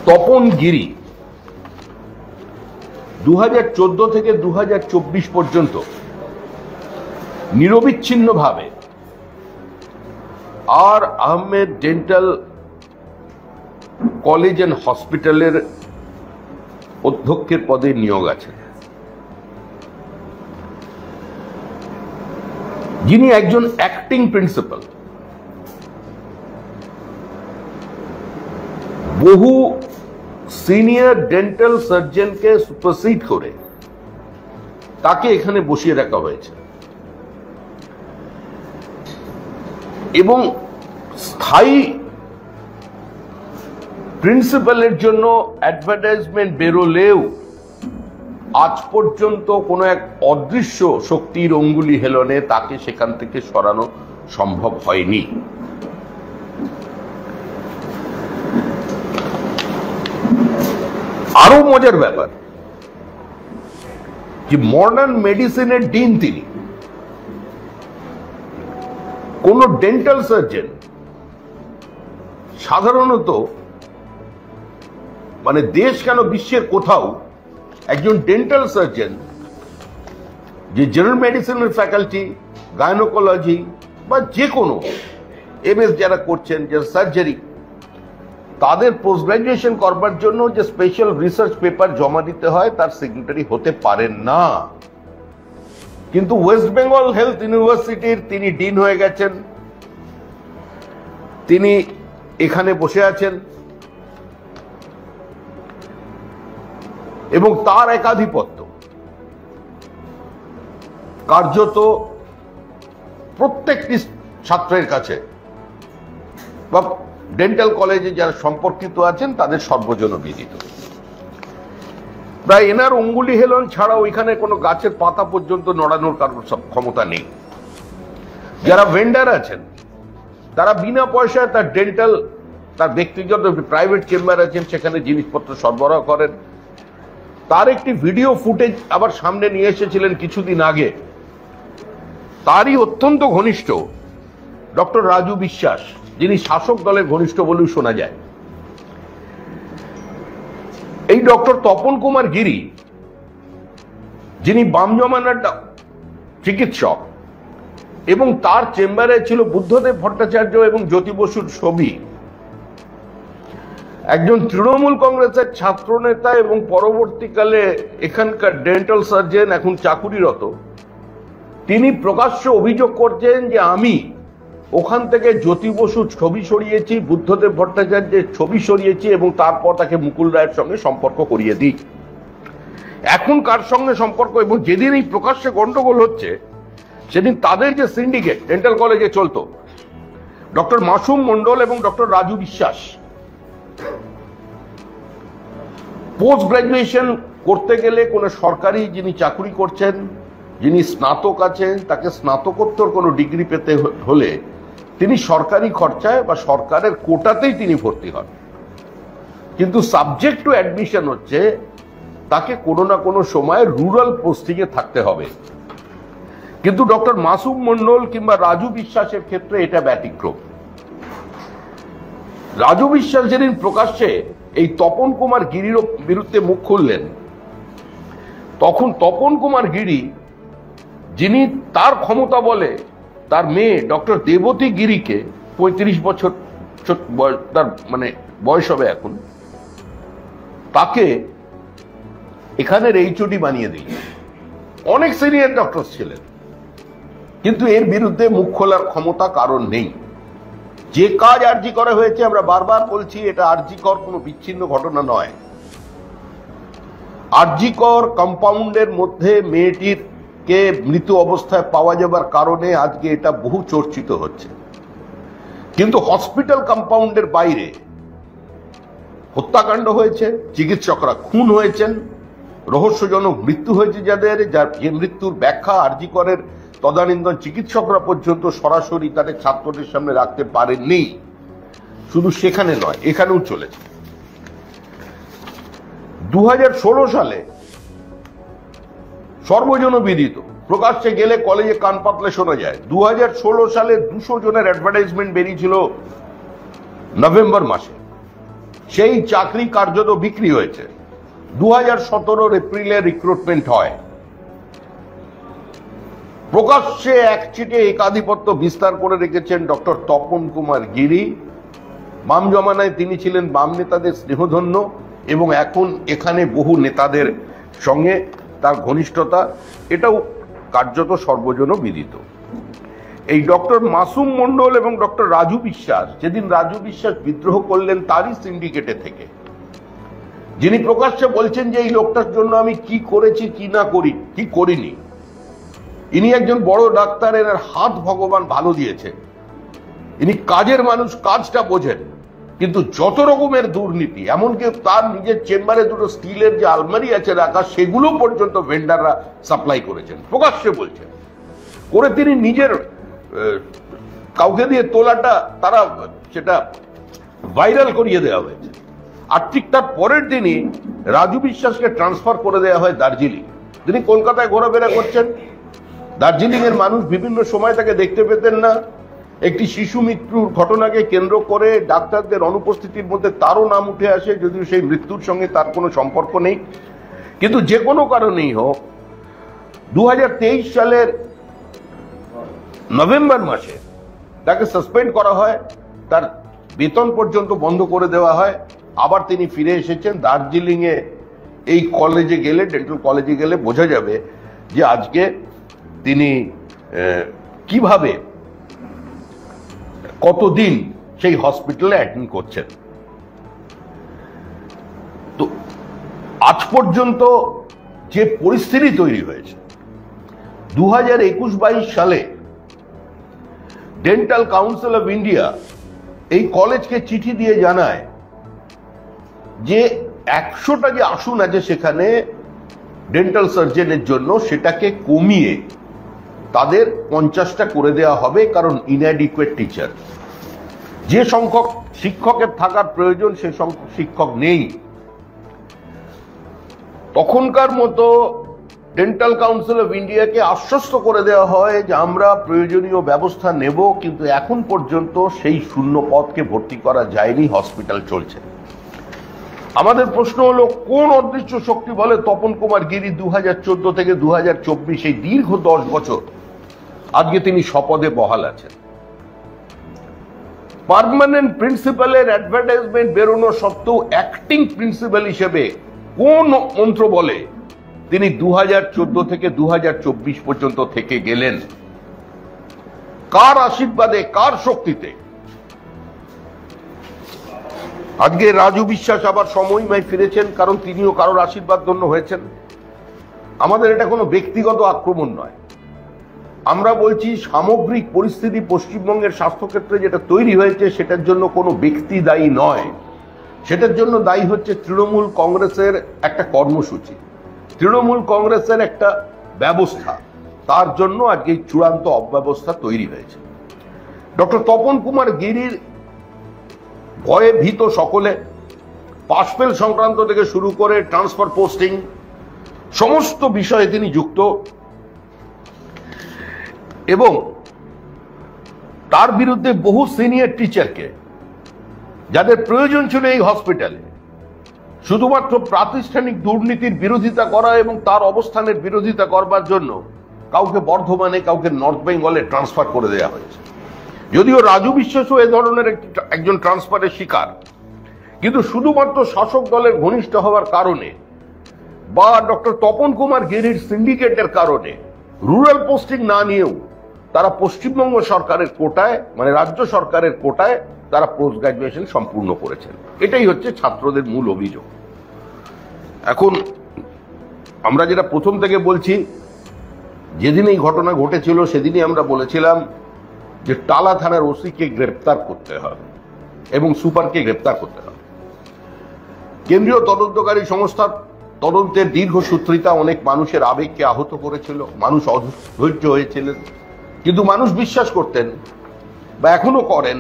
তপন গিরি 2014 থেকে 2024 পর্যন্ত নিরবিচ্ছিন্নভাবে আর Ahmed dental college and হসপিটালের অধ্যক্ষের পদে নিয়োগ আছে, যিনি একজন অ্যাক্টিং প্রিন্সিপাল। বহু সিনিয়র ডেন্টাল সার্জনকে সুপারসিড করে তাকে এখানে বসিয়ে রাখা হয়েছে এবং স্থায়ী প্রিন্সিপালের জন্য অ্যাডভার্টাইজমেন্ট বেরোলেও আজ পর্যন্ত কোনো এক অদৃশ্য শক্তির অঙ্গুলি হেলনে তাকে সেখান থেকে সরানো সম্ভব হয়নি। আরো মজার ব্যাপার যে মডার্ন মেডিসিনের ডিন তিনি। কোন ডেন্টাল সার্জন সাধারণত মানে দেশ কেন বিশ্বের কোথাও একজন ডেন্টাল সার্জন যে জেনারেল মেডিসিনের ফ্যাকাল্টি, গাইনোকোলজি বা যে কোনো এমএস যারা করছেন, যারা সার্জারি, তাদের পোস্ট গ্রাজুয়েশন করবার জন্য যে স্পেশাল রিসার্চ পেপার জমা দিতে হয় তার সিগনেটারি হতে পারেন না। কিন্তু ওয়েস্ট বেঙ্গল হেলথ ইউনিভার্সিটির তিনি ডিন হয়ে গেছেন, তিনি এখানে বসে আছেন এবং তার একাধিপত্য কার্যত প্রত্যেকটি ছাত্রের কাছে বা ডেন্টাল কলেজে যারা সম্পর্কিত আছেন তাদের সর্বজন বিদিত। প্রায় এনার অঙ্গুলি হেলন ছাড়াও এখানে কোনো গাছের পাতা পর্যন্ত নড়ানোর কারোর ক্ষমতা নেই। যারা ভেন্ডার আছেন তারা বিনা পয়সায় তার ডেন্টাল, তার ব্যক্তিগত প্রাইভেট চেম্বার আছেন, সেখানে জিনিসপত্র সরবরাহ করেন। তার একটি ভিডিও ফুটেজ আবার সামনে নিয়ে এসেছিলেন কিছুদিন আগে। তারই অত্যন্ত ঘনিষ্ঠ ডক্টর রাজু বিশ্বাস, যিনি শাসক দলের ঘনিষ্ঠ বলেও শোনা যায়। এই ডক্টর তপন কুমার গিরি, যিনি বাম জমানার চিকিৎসক, এবং তার চেম্বারে ছিল বুদ্ধদেব ভট্টাচার্য এবং জ্যোতি বসুর ছবি। একজন তৃণমূল কংগ্রেসের ছাত্র নেতা এবং পরবর্তীকালে এখানকার ডেন্টাল সার্জন, এখন চাকুরিরত, তিনি প্রকাশ্যে অভিযোগ করছেন যে আমি ওখান থেকে জ্যোতি বসুর ছবি সরিয়েছি, বুদ্ধদেব ভট্টাচার্যের ছবি সরিয়েছি এবং তারপর তাকে মুকুল রায়ের সঙ্গে সম্পর্ক করিয়ে দিই। এখন কার সঙ্গে সম্পর্ক, এবং যেদিন এই প্রকাশ্যে গন্ডগোল হচ্ছে সেদিন তাদের যে সিন্ডিকেট ডেন্টাল কলেজে চলতো, ডক্টর মাসুম মন্ডল এবং ডক্টর রাজু বিশ্বাস, পোস্ট গ্রাজুয়েশন করতে গেলে কোনো সরকারি যিনি চাকুরি করছেন, যিনি স্নাতক আছেন, তাকে স্নাতকোত্তর কোনো ডিগ্রি পেতে হলে তিনি সরকারি খরচায় বা সরকারের কোটাতেই তিনি ভর্তি হন। কিন্তু সাবজেক্ট টু অ্যাডমিশন হচ্ছে তাকে কোনো না কোনো সময় রুরাল পোস্টিংয়ে থাকতে হবে। কিন্তু ডক্টর মাসুম মন্ডল কিংবা রাজু বিশ্বাসের ক্ষেত্রে এটা ব্যতিক্রম। রাজু বিশ্বাস যেদিন প্রকাশ্যে এই তপন কুমার গিরির বিরুদ্ধে মুখ খুললেন, তখন তপন কুমার গিরি, যিনি তার ক্ষমতা বলে তার মেয়ে ডক্টর দেবতী গিরিকে 35 বছর তার মানে বয়স হবে এখন, তাকে এখানের এইচওডি বানিয়ে দিল। অনেক সিনিয়র ডক্টর ছিলেন, কিন্তু এর বিরুদ্ধে মুখ খোলার ক্ষমতা কারণ নেই। যে কাজ আরজি করা হয়েছে, আমরা বারবার বলছি, এটা আরজি কর কোনো বিচ্ছিন্ন ঘটনা নয়। আরজি কর কম্পাউন্ডের মধ্যে মেয়েটির কে মৃত অবস্থায় পাওয়া যাবার কারণে আজকে এটা বহু চর্চিত হচ্ছে। কিন্তু হসপিটাল কম্পাউন্ডের বাইরে হত্যাকাণ্ড হয়েছে, চিকিৎসকরা খুন হয়েছেন, রহস্যজনক মৃত্যু হয়েছে যাদের, যার যে মৃত্যুর ব্যাখ্যা আরজি করের তদানীন্তন চিকিৎসকরা পর্যন্ত সরাসরি তাদের ছাত্রদের সামনে রাখতে পারেননি। শুধু সেখানে নয়, এখানেও চলেছে। 2016 সালে সর্বজনবিদিত, প্রকাশ্যে গেলে কলেজে কান পাতলে শোনা যায়, 2016 সালে 200 জনের অ্যাডভার্টাইজমেন্ট বেরিয়েছিল নভেম্বর মাসে। সেই চাকরি কার্যত বিক্রি হয়েছে। 2017 এপ্রিলে রিক্রুটমেন্ট হয়। প্রকাশ্যে একচিটে একাধিপত্য বিস্তার করে রেখেছেন ডক্টর তপন কুমার গিরি। বাম জমানায় তিনি ছিলেন বাম নেতাদের স্নেহধন্য এবং এখন এখানে বহু নেতাদের সঙ্গে তার ঘনিষ্ঠতা, এটাও কার্যত সর্বজন বিদিত। এই ডক্টর মাসুম মন্ডল এবং ডক্টর রাজু বিশ্বাস, যেদিন রাজু বিশ্বাস বিদ্রোহ করলেন তারই সিন্ডিকেটে থেকে, যিনি প্রকাশ্যে বলছেন যে এই লোকটার জন্য আমি কি করেছি কি না করি কি করিনি, ইনি একজন বড় ডাক্তার, এর হাত ভগবান ভালো দিয়েছে, ইনি কাজের মানুষ, কাজটা বোঝেন, কিন্তু যত রকমের দুর্নীতি, এমনকি তার নিজের চেম্বারে দুটো স্টিলের যে আলমারি আছে রাখা, সেগুলো পর্যন্ত ভেন্ডাররা সাপ্লাই করেছেন, প্রকাশ্যে বলছেন করে তিনি নিজের কাউকে দিয়ে তোলাটা তারা সেটা ভাইরাল করিয়ে দেওয়া হয়েছে। আর ঠিক তার পরের দিনই রাজু বিশ্বাসকে ট্রান্সফার করে দেওয়া হয় দার্জিলিং। তিনি কলকাতায় ঘোরাফেরা করছেন, দার্জিলিং এর মানুষ বিভিন্ন সময় তাকে দেখতে পেতেন না। একটি শিশু মৃত্যুর ঘটনাকে কেন্দ্র করে ডাক্তারদের অনুপস্থিতির মধ্যে তারও নাম উঠে আসে, যদিও সেই মৃত্যুর সঙ্গে তার কোনো সম্পর্ক নেই। কিন্তু যে কোনো কারণেই হোক 2023 সালের নভেম্বর মাসে তাকে সাসপেন্ড করা হয়, তার বেতন পর্যন্ত বন্ধ করে দেওয়া হয়। আবার তিনি ফিরে এসেছেন দার্জিলিং এ। এই কলেজে গেলে, ডেন্টাল কলেজে গেলে বোঝা যাবে যে আজকে তিনি কিভাবে কতদিন সেই হসপিটালে অ্যাটেন্ড করছেন। তো আজ পর্যন্ত যে পরিস্থিতি তৈরি হয়েছে, 2021-22 সালে ডেন্টাল কাউন্সিল অফ ইন্ডিয়া এই কলেজকে চিঠি দিয়ে জানায় যে 100টা যে আসন আছে সেখানে ডেন্টাল সার্জনের জন্য, সেটাকে কমিয়ে তাদের 50টা করে দেওয়া হবে, কারণ ইনঅ্যাডিকুয়েট টিচার, যে সংখ্যক শিক্ষকের থাকার প্রয়োজন সে সংখ্যক শিক্ষক নেই। তখনকার মতো ডেন্টাল কাউন্সিল অফ ইন্ডিয়াকে আশ্বস্ত করে দেওয়া হয় যে আমরা প্রয়োজনীয় ব্যবস্থা নেব, কিন্তু এখন পর্যন্ত সেই শূন্য পদকে ভর্তি করা যায়নি, হসপিটাল চলছে। আমাদের প্রশ্ন হলো, কোন অদৃশ্য শক্তি বলে তপন কুমার গিরি 2014 থেকে 2024 এই দীর্ঘ 10 বছর আজকে তিনি শপথে বহাল আছেন? পার্মানেন্ট প্রিন্সিপালের অ্যাডভার্টাইজমেন্ট বেরোনো সত্ত্বেও অ্যাক্টিং প্রিন্সিপাল হিসেবে কোন মন্ত্র বলে তিনি 2014 থেকে 2024 পর্যন্ত থেকে গেলেন? কার আশীর্বাদে, কার শক্তিতে? আজকে রাজু বিশ্বাস আবার সময়ময় ফিরেছেন, কারণ তিনিও কারোর আশীর্বাদ ধন্য হয়েছেন। আমাদের এটা কোনো ব্যক্তিগত আক্রমণ নয়, আমরা বলছি সামগ্রিক পরিস্থিতি পশ্চিমবঙ্গের স্বাস্থ্যক্ষেত্রে যেটা তৈরি হয়েছে সেটার জন্য কোনো ব্যক্তি দায়ী নয়, সেটার জন্য দায়ী হচ্ছে তৃণমূল কংগ্রেসের একটা কর্মসূচি, তৃণমূল কংগ্রেসের একটা ব্যবস্থা, তার জন্য আজকে চূড়ান্ত অব্যবস্থা তৈরি হয়েছে। ডক্টর তপন কুমার গিরির ভয়ে ভীত সকলে, পাশফেল সংক্রান্ত থেকে শুরু করে ট্রান্সফার পোস্টিং সমস্ত বিষয়ে তিনি যুক্ত, এবং তার বিরুদ্ধে বহু সিনিয়র টিচারকে, যাদের প্রয়োজন ছিল এই হসপিটালে, শুধুমাত্র প্রাতিষ্ঠানিক দুর্নীতির বিরোধিতা করা এবং তার অবস্থানের বিরোধিতা করবার জন্য কাউকে বর্ধমানে, কাউকে নর্থ বেঙ্গলে ট্রান্সফার করে দেওয়া হয়েছে। যদিও রাজু বিশ্বাসও এ ধরনের একজন ট্রান্সফারের শিকার, কিন্তু শুধুমাত্র শাসক দলের ঘনিষ্ঠ হওয়ার কারণে বা ডক্টর তপন কুমার গিরির সিন্ডিকেটের কারণে রুরাল পোস্টিং না নিয়েও তারা পশ্চিমবঙ্গ সরকারের কোটায়, মানে রাজ্য সরকারের কোটায় তারা পোস্ট গ্রাজুয়েশন সম্পূর্ণ করেছেন। এটাই হচ্ছে ছাত্রদের মূল অভিযোগ। এখন আমরা যেটা প্রথম থেকে বলছি, যেদিন এই ঘটনা ঘটেছিল সেদিনই আমরা বলেছিলাম যে টালা থানার ওসিকে গ্রেপ্তার করতে হবে এবং সুপারকে গ্রেপ্তার করতে হবে। কেন্দ্রীয় তদন্তকারী সংস্থার তদন্তের দীর্ঘসূত্রিতা অনেক মানুষের আবেগকে আহত করেছিল, মানুষ অধৈর্য হয়েছিলেন, কিন্তু মানুষ বিশ্বাস করতেন বা এখনো করেন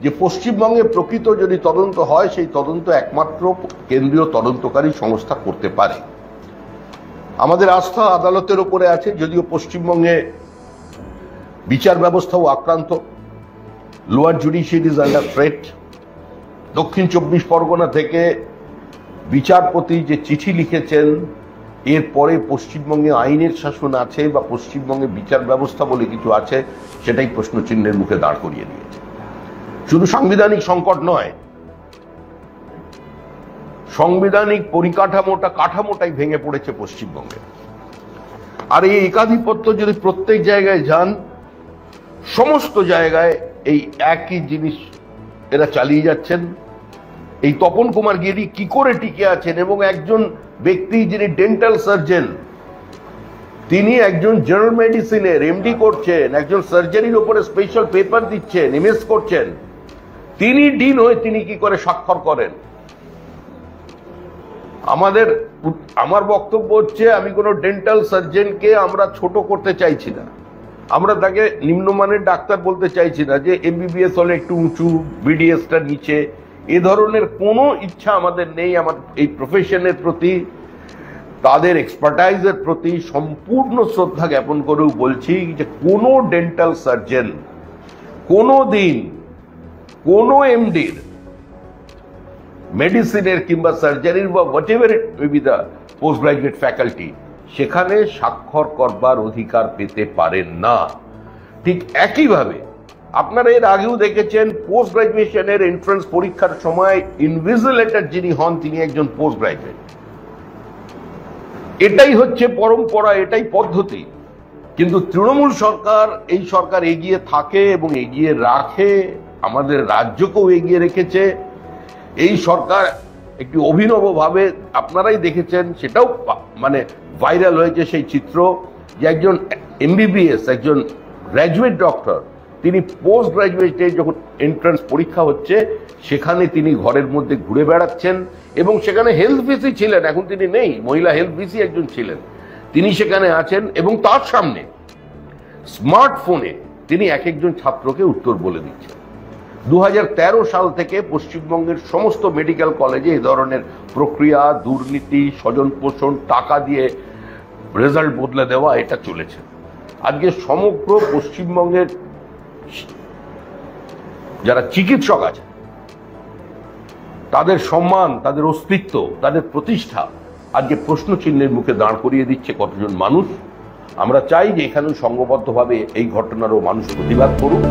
যে পশ্চিমবঙ্গে প্রকৃত যদি তদন্ত হয় সেই তদন্ত একমাত্র কেন্দ্রীয় তদন্তকারী সংস্থা করতে পারে। আমাদের আস্থা আদালতের উপরে আছে, যদিও পশ্চিমবঙ্গে বিচার ব্যবস্থাও আক্রান্ত, lower judiciary is under threat, দক্ষিণ 24 পরগনা থেকে বিচারপতি যে চিঠি লিখেছেন, এরপরে পশ্চিমবঙ্গে আইনের শাসন আছে বা পশ্চিমবঙ্গে বিচার ব্যবস্থা বলে কিছু আছে, সেটাই প্রশ্নচিহ্নের মুখে দাঁড় করিয়ে দিয়েছে। শুধু সাংবিধানিক সংকট নয়, সাংবিধানিক কাঠামোটাই ভেঙে পড়েছে পশ্চিমবঙ্গে। আর এই একাধিপত্য যদি প্রত্যেক জায়গায় যান, সমস্ত জায়গায় এই একই জিনিস এরা চালিয়ে যাচ্ছেন। এই তপন কুমার গিরি কি করে টিকে আছেন? এবং একজন ব্যক্তি যিনি ডেন্টাল সার্জন, তিনি একজন জেনারেল মেডিসিনের এমডি করছেন, একজন সার্জারির উপরে স্পেশাল পেপার দিচ্ছেন, এমএস করছেন, তিনি ডিন হয়ে তিনি কি করে স্বাক্ষর করেন? আমার বক্তব্য হচ্ছে, আমি কোনো ডেন্টাল সার্জনকে আমরা ছোট করতে চাইছি না, আমরা তাকে নিম্নমানের ডাক্তার বলতে চাইছি না, যে এমবিবিএস হলে একটু উঁচু, বিডিএসটা নিচে, এ ধরনের কোনো ইচ্ছা আমাদের নেই। আমার এই প্রফেশনের প্রতি, তাদের এক্সপার্টাইজের প্রতি সম্পূর্ণ শ্রদ্ধা জ্ঞাপন করেও বলছি যে কোনো ডেন্টাল সার্জন কোনো দিন কোনো এমডির, মেডিসিনের কিংবা সার্জারির বা what ever it may be the post graduate faculty, সেখানে স্বাক্ষর করবার অধিকার পেতে পারেন না। ঠিক একইভাবে আপনারা এর আগেও দেখেছেন, পোস্ট গ্রাজুয়েশনের এন্ট্রান্স পরীক্ষার সময় ইনভিজিলেটর যিনি হন, তিনি একজন পোস্ট গ্রাজুয়েট। এটাই হচ্ছে পরম্পরা, এটাই পদ্ধতি। কিন্তু তৃণমূল সরকার, এই সরকার এগিয়ে থাকে এবং এগিয়ে রাখে, আমাদের রাজ্যকেও এগিয়ে রেখেছে। এই সরকার একটি অভিনবভাবে, আপনারাই দেখেছেন, সেটাও মানে ভাইরাল হয়েছে সেই চিত্র, যে একজন এমবিবিএস, একজন গ্র্যাজুয়েট ডক্টর, তিনি পোস্ট গ্রাজুয়েটে যখন এন্ট্রান্স পরীক্ষা হচ্ছে, সেখানে তিনি ঘরের মধ্যে ঘুরে বেড়াচ্ছেন এবং সেখানে হেলথ ভিসি ছিলেন, এখন তিনি নেই, মহিলা হেলথ ভিসি একজন ছিলেন, তিনি সেখানে আছেন এবং তার সামনে স্মার্টফোনে তিনি এক একজন ছাত্রকে উত্তর বলে দিচ্ছেন। 2013 সাল থেকে পশ্চিমবঙ্গের সমস্ত মেডিকেল কলেজে এ ধরনের প্রক্রিয়া, দুর্নীতি, স্বজন পোষণ, টাকা দিয়ে রেজাল্ট বদলে দেওয়া, এটা চলেছে। আজকে সমগ্র পশ্চিমবঙ্গের যারা চিকিৎসক আছে, তাদের সম্মান, তাদের অস্তিত্ব, তাদের প্রতিষ্ঠা আজকে প্রশ্নচিহ্নের মুখে দাঁড় করিয়ে দিচ্ছে কতজন মানুষ। আমরা চাই যে এখানেও সংঘবদ্ধভাবে এই ঘটনারও মানুষ প্রতিবাদ করুক।